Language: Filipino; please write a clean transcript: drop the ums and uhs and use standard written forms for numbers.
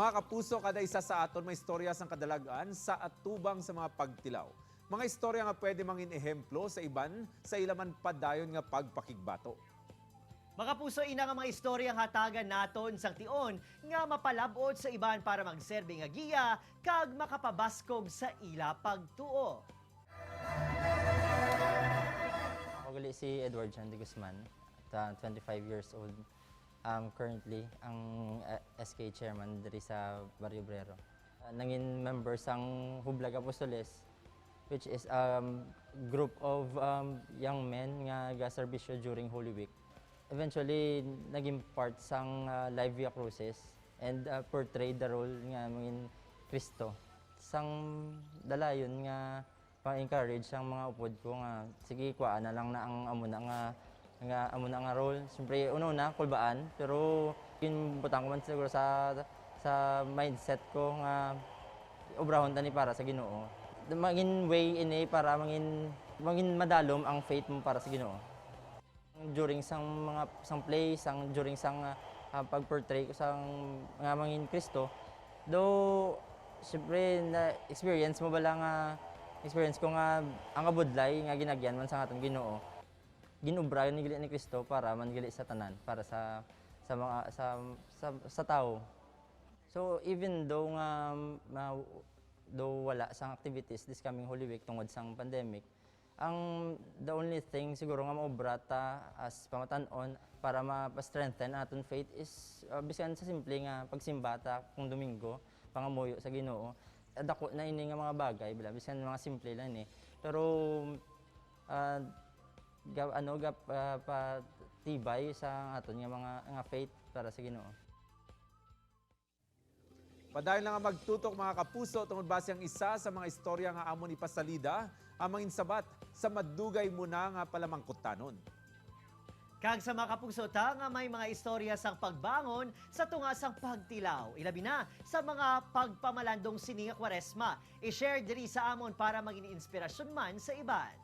Mga kapuso, kada isa sa aton may istorya sang kadalagan sa atubang sa mga pagtilaw. Mga istorya nga pwede mangin ehemplo sa iban sa ilaman padayon nga pagpakigbato. Mga puso, ina nga mga istoryang hatagan naton sang tion nga mapalabot sa iban para magserbe nga giya kag makapabaskog sa ila pagtuo. Ako gali si Edward John de Guzman, 25 years old. Currently, ang SK chairman diri sa Barrio Obrero. Nangin member sang Hublag Apostoles, which is group of young men nga gaserbisyo during Holy Week. Eventually, naging part sang live via cruises and portrayed the role nga mangin Kristo. Sang dalayon nga pang-encourage ang mga upod ko nga sige kuha na lang na ang amo na nga role. Siyempre una kulbaan pero yun butang ko man siguro sa mindset ko nga obrahon tani para sa Ginoo. Mangin way ini para mangin madalom ang faith mo para sa Ginoo. During sang play, during pag-portray ko sang nga mangin Kristo, though siyempre na experience mo bala nga experience ko nga ang kabudlay nga ginagyan man sa aton Ginoo. Ginubra ni gali ni Kristo para man gali sa tanan, para sa mga sa tao. So even though though wala sang activities this coming Holy Week tungod sang pandemic, the only thing siguro nga maobra ta as pamatan-on para ma-strengthen aton faith is bisan sa simple nga pagsimba ta kung Domingo, pangamuyo sa Ginoo. Dako na ini nga mga bagay, bisan mga simple lang ni. Pero patibay sa aton nga faith para sa Ginoo. Padayon lang nga magtutok mga kapuso tungod base ang isa sa mga istorya nga amon ipasalida ang manginsabat sa madugay mo na nga palamangkutanon. Kag sa mga kapuso ta nga may mga istorya sang pagbangon sa tunga sang pagtilaw. Ilabi na sa mga pagpamalandong sininga Kwaresma. I-share diri sa amon para maging inspirasyon man sa iban.